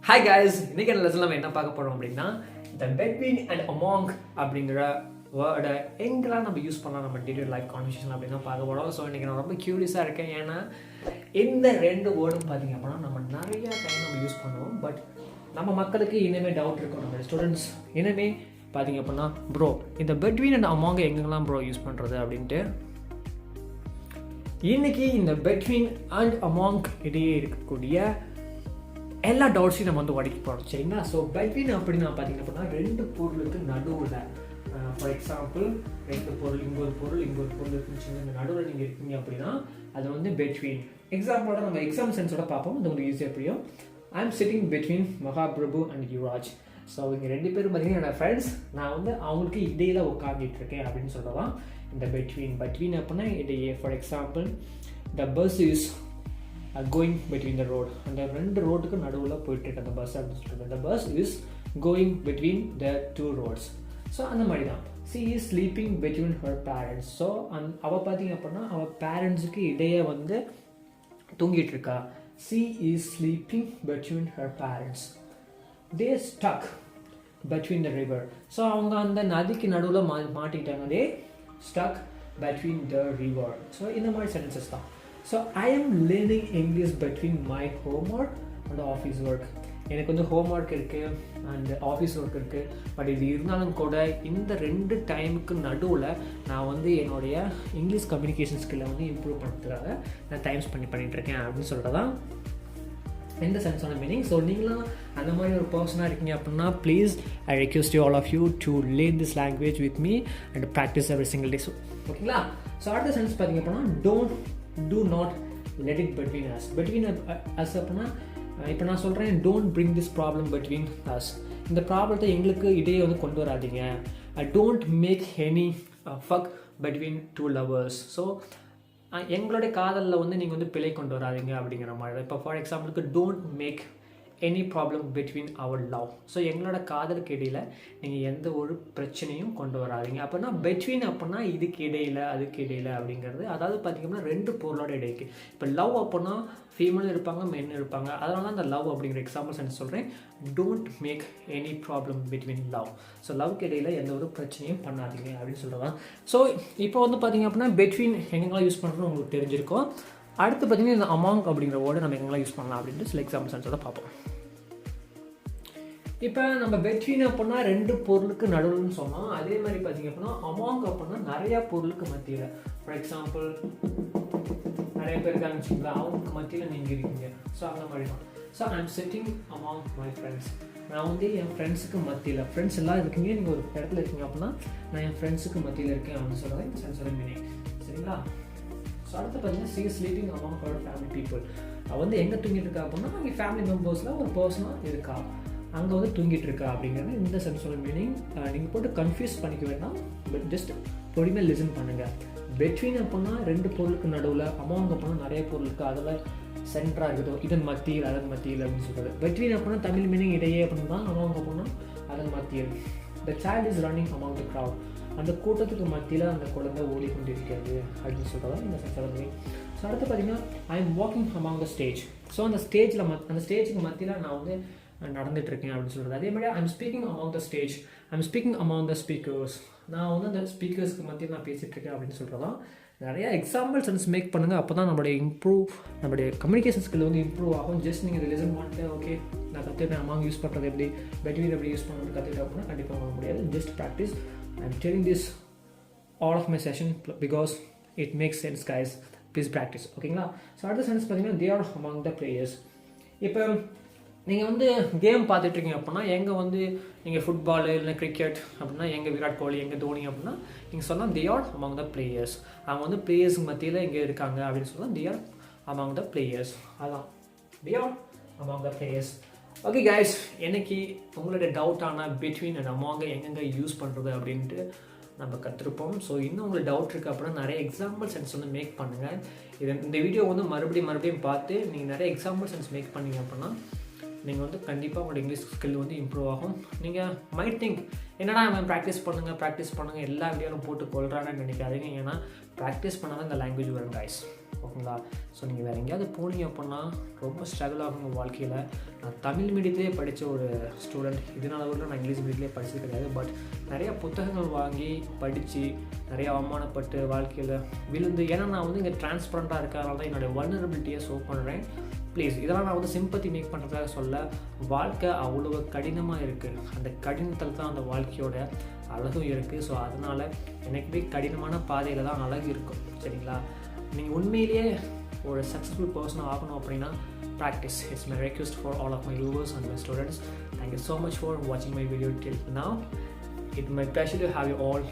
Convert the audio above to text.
Hi guys, இன்னைக்கு lesson நம்ம என்ன பார்க்க போகிறோம் அப்படின்னா த பெட்வீன் அண்ட் அமாங் அப்படிங்கிற வேர்டை எங்கெல்லாம் நம்ம யூஸ் பண்ணலாம் நம்ம டீடைல் லைஃப் கான்வர்சேஷன் அப்படின்னு பார்க்க போகிறோம். ஸோ இன்றைக்கி நான் ரொம்ப க்யூரியஸாக இருக்கேன். ஏன்னா இந்த ரெண்டு வேர்டும் பார்த்திங்க அப்படின்னா நம்ம நிறையா டைம் நம்ம யூஸ் பண்ணுவோம். பட் நம்ம மக்களுக்கு இனிமேல் டவுட் இருக்கும், நம்ம ஸ்டூடெண்ட்ஸ் இனிமேல் பார்த்திங்க அப்படின்னா ப்ரோ இந்த பெட்வீன் அண்ட் அமாங் எங்கெல்லாம் ப்ரோ யூஸ் பண்ணுறது அப்படின்ட்டு இன்றைக்கி இந்த பெட்வீன் அண்ட் அமாங் இடையே இருக்கக்கூடிய எல்லா டவுட்ஸையும் நம்ம வந்து உடைக்க போகிறோம். சரிங்களா? ஸோ பெட்வீன் அப்படின்னா பார்த்தீங்க அப்படின்னா ரெண்டு பொருளுக்கு நடுவில், ஃபார் எக்ஸாம்பிள் ரெண்டு பொருள், இங்கே ஒரு பொருள் இருக்குன்னு இந்த நடுவில் நீங்கள் இருக்கீங்க அப்படின்னா அது வந்து பெட்வீன். எக்ஸாம்பிளோட நம்ம எக்ஸாம் சென்ஸோட பார்ப்போம், அது உங்களுக்கு ஈஸியாக புரியும். I am sitting between Mahaprabhu and Yuvraj. So இங்கே ரெண்டு பேரும் பார்த்தீங்கன்னா என்னோடய ஃப்ரெண்ட்ஸ், நான் வந்து அவங்களுக்கு இடையில உட்காந்துட்டு இருக்கேன் அப்படின்னு சொல்லலாம். இந்த பெட்வீன் அப்படின்னா இடையே. For example the bus is going between the road. அந்த ரெண்டு ரோட்டுக்கு நடுவில் போயிட்டுருக்கு அந்த பஸ் அப்படின்னு சொல்லிட்டு. The bus is going between the two roads. So அந்த மாதிரி தான். She is sleeping between her parents. So அவள் பார்த்தீங்க அப்படின்னா அவள் பேரண்ட்ஸுக்கு இடையே வந்து தூங்கிட்டு இருக்கா. She is sleeping between her parents. They stuck between the river. So அவங்க அந்த நதிக்கு நடுவில் மாட்டிக்கிட்டாங்க. They stuck between the river. So இந்த மாதிரி சென்டென்சஸ் தான். So I am learning English between my homework and office work. எனக்கு வந்து ஹோம்ஒர்க் இருக்குது அண்ட் ஆஃபீஸ் ஒர்க் இருக்குது. பட் இது இருந்தாலும் கூட இந்த ரெண்டு டைமுக்கு நடுவில் நான் வந்து என்னுடைய இங்கிலீஷ் கம்யூனிகேஷன் ஸ்கில்லை வந்து இம்ப்ரூவ் பண்ணுறதுக்காக நான் டைம் ஸ்பெண்ட் பண்ணிகிட்ருக்கேன் அப்படின்னு சொல்கிறது தான் இந்த சென்ஸான மீனிங். ஸோ நீங்களும் அந்த மாதிரி ஒரு பர்சனாக இருக்கீங்க அப்படின்னா please I request you all of you to learn this language with me and practise every single day. ஓகேங்களா? ஸோ அடுத்த சென்ஸ் பார்த்தீங்க அப்படின்னா do not let it between us. Between us அப்படின்னா இப்போ நான் சொல்கிறேன் don't bring this problem between us. இந்த ப்ராப்ளத்தை எங்களுக்கு இடையே வந்து கொண்டு வராதிங்க. don't make any fuck between two lovers. So எங்களுடைய காதலில் வந்து நீங்கள் வந்து பிழை கொண்டு வராதிங்க அப்படிங்கிற மாதிரி. இப்போ ஃபார் எக்ஸாம்பிளுக்கு don't make any problem between our love. So எங்களோட காதலுக்கு இடையில் நீங்கள் எந்த ஒரு பிரச்சனையும் கொண்டு வராதிங்க. அப்படின்னா பெட்வீன் அப்படின்னா இதுக்கு இடையில் அதுக்கு இடையில் அப்படிங்கிறது. அதாவது பார்த்திங்கன்னா ரெண்டு பொருளோட இடைக்கு. இப்போ லவ் அப்படின்னா ஃபீமேலும் இருப்பாங்க மென் இருப்பாங்க. அதனால தான் அந்த லவ் அப்படிங்கிற எக்ஸாம்பிள் சென்ஸ் சொல்கிறேன். Don't make any problem between love. So லவ்க்கு இடையில் எந்த ஒரு பிரச்சனையும் பண்ணாதீங்க அப்படின்னு சொல்கிறதான். ஸோ இப்போ வந்து பார்த்திங்க அப்படின்னா பெட்வீன் எங்கெல்லாம் யூஸ் பண்ணுறோன்னு உங்களுக்கு தெரிஞ்சிருக்கும். அடுத்து பார்த்தீங்கன்னா இந்த அமாங் அப்படிங்கிற வேர்டு நம்ம எங்கெல்லாம் யூஸ் பண்ணலாம் அப்படின்ட்டு சில எக்ஸாம்பிள் சென்ஸோட பார்ப்போம். இப்போ நம்ம பெட்வீன் அப்படின்னா ரெண்டு பொருளுக்கு நடுவுன்னு சொன்னோம். அதே மாதிரி பார்த்தீங்க அப்படின்னா அமாங் அப்படின்னா நிறையா பொருளுக்கு மத்தியில். ஃபார் எக்ஸாம்பிள் நிறைய பேர் இருக்காங்கன்னு வச்சுக்கோங்களா, அவங்களுக்கு மத்தியில் நீங்கள் இருக்கீங்க. ஸோ அந்த மாதிரி தான். So I am sitting among my friends. நான் வந்து என் ஃப்ரெண்ட்ஸுக்கு மத்தியில், ஃப்ரெண்ட்ஸ் எல்லாம் இருக்கீங்க, நீங்கள் ஒரு இடத்துல இருக்கீங்க அப்படின்னா நான் என் ஃப்ரெண்ட்ஸுக்கு மத்தியில் இருக்கேன் அப்படின்னு சொல்கிறேன் இந்த சென்ஸோட மீனிங். சரிங்களா? ஸோ அடுத்து பார்த்தீங்கன்னா C sleeping among her family people. அவள் வந்து எங்கே தூங்கிட்டு இருக்கா அப்படின்னா அவங்க ஃபேமிலி மெம்பர்ஸில் ஒரு பர்சனாக இருக்கா, அங்கே வந்து தூங்கிட்டு இருக்கா அப்படிங்கிறது இந்த சென்ஸோட மீனிங். நீங்கள் போட்டு கன்ஃபியூஸ் பண்ணிக்க வேண்டாம், பட் ஜஸ்ட் பொறுமையாக லிசன் பண்ணுங்கள். பெட்வீன் அப்படின்னா ரெண்டு பொருளுக்கு நடுவில், அமாங் அப்படின்னா நிறைய பொருளுக்கு அதில் சென்டராக இருக்குது, இதன் மத்தியில் அதன் மத்தியில் அப்படின்னு சொல்கிறது. பெட்வீன் அப்படின்னா தமிழ் மீனிங் இடையே அப்படின்னு தான், அமாங் அப்படின்னா அதன் மத்தியில். The child is running among the crowd. அந்த கூட்டத்துக்கு மத்தியில் அந்த குழந்தை ஓடிக்கொண்டிருக்கிறது அப்படின்னு சொல்கிறதா இந்த சென்ஸோட மீனிங். ஸோ அடுத்து பார்த்தீங்கன்னா I am walking among the stage. So அந்த ஸ்டேஜில் அந்த ஸ்டேஜுக்கு மத்தியில் நான் வந்து நடந்துட்டு இருக்கேன் அப்படின்னு சொல்கிறது. அதே மாதிரி I'm speaking among the stage, I'm speaking among the speakers. நான் வந்து அந்த ஸ்பீக்கர்ஸ்க்கு மத்தியில் நான் பேசிகிட்டு இருக்கேன் அப்படின்னு சொல்கிறதான். நிறையா எக்ஸாம்பிள் சென்ஸ் மேக் பண்ணுங்கள். அப்போ தான் நம்மளுடைய கம்யூனிகேஷன் ஸ்கில் வந்து இம்ப்ரூவ் ஆகும். ஜஸ்ட் நீங்கள் இதை லிசன் பண்ணிட்டு ஓகே நான் கற்றுக்கிட்டேன் அமாங் யூஸ் பண்ணுறது எப்படி, பெட்வீன் எப்படி யூஸ் பண்ணுறது கற்றுக்கிட்டேன் அப்படின்னா கண்டிப்பாக வாங்க முடியாது. Just practise. I am telling this all of my session because it makes sense guys. Please practise. ஓகேங்களா? ஸோ அடுத்த சென்ஸ் பார்த்தீங்கன்னா they are among the players. இப்போ நீங்கள் வந்து கேம் பார்த்துட்ருக்கீங்க அப்படின்னா எங்கே வந்து நீங்கள் ஃபுட்பாலு இல்லை கிரிக்கெட் அப்படின்னா எங்கே விராட் கோலி எங்கே தோனி அப்படின்னா நீங்கள் சொன்னால் they are among the players. அவங்க வந்து பிளேயர்ஸுக்கு மத்தியில் எங்கே இருக்காங்க அப்படின்னு சொன்னால் they are among the players. அதான் they are among the players. Okay guys, எனக்கு உங்களுடைய டவுட்டான பிட்வீன் அண்ட் அமாங்க எங்கெங்கே யூஸ் பண்ணுறது அப்படின்ட்டு நம்ம கற்றுருப்போம். ஸோ இன்னும் உங்களுக்கு டவுட் இருக்குது அப்படின்னா நிறைய எக்ஸாம்பிள் சென்ஸ் வந்து மேக் பண்ணுங்கள். இந்த வீடியோ வந்து மறுபடியும் பார்த்து நீங்கள் நிறைய எக்ஸாம்பிள் சென்ஸ் மேக் பண்ணிங்க அப்படின்னா நீங்கள் வந்து கண்டிப்பாக உங்களோட இங்கிலீஷ் ஸ்கில் வந்து இம்ப்ரூவ் ஆகும். நீங்கள் மைட் திங்க் என்னடா அவன் ப்ராக்டிஸ் பண்ணுங்கள் எல்லா வீடியோவும் போட்டு கொள்றான்னு நினைக்காதீங்க. ஏன்னா ப்ராக்டிஸ் பண்ணால் தான் இந்த லாங்குவேஜ் வரும் கைஸ். ஓகேங்களா. ஸோ நீங்கள் வேறு எங்கேயாவது போனீங்க அப்படின்னா ரொம்ப ஸ்ட்ரகிள் ஆகுங்க வாழ்க்கையில். நான் தமிழ் மீடியத்திலே படித்த ஒரு ஸ்டூடெண்ட், இதனால கூட நான் இங்கிலீஷ் மீடியத்திலே படித்தது கிடையாது. பட் நிறையா புத்தகங்கள் வாங்கி படித்து நிறையா அவமானப்பட்டு வாழ்க்கையில் விழுந்து, ஏன்னா நான் வந்து இங்கே டிரான்ஸ்பரண்ட்டாக இருக்கிறதுனால தான் என்னோடய வல்னரபிலிட்டியை ஷோ பண்ணுறேன். ப்ளீஸ் இதெல்லாம் நான் வந்து சிம்பத்தி மேக் பண்ணுறதுக்காக சொல்ல, வாழ்க்கை அவ்வளோ கடினமாக இருக்குது. அந்த கடினத்தில் தான் அந்த வாழ்க்கையோட அழகும் இருக்குது. ஸோ அதனால் எனக்குமே கடினமான பாதையில் தான் அழகு இருக்கும். சரிங்களா. நீங்கள் உண்மையிலேயே ஒரு சக்ஸஸ்ஃபுல் பர்சனாக ஆகணும் அப்படின்னா practice. It's my request for all of my viewers and my students. Thank you so much for வாட்சிங் my video till now. It's my pleasure to have you all.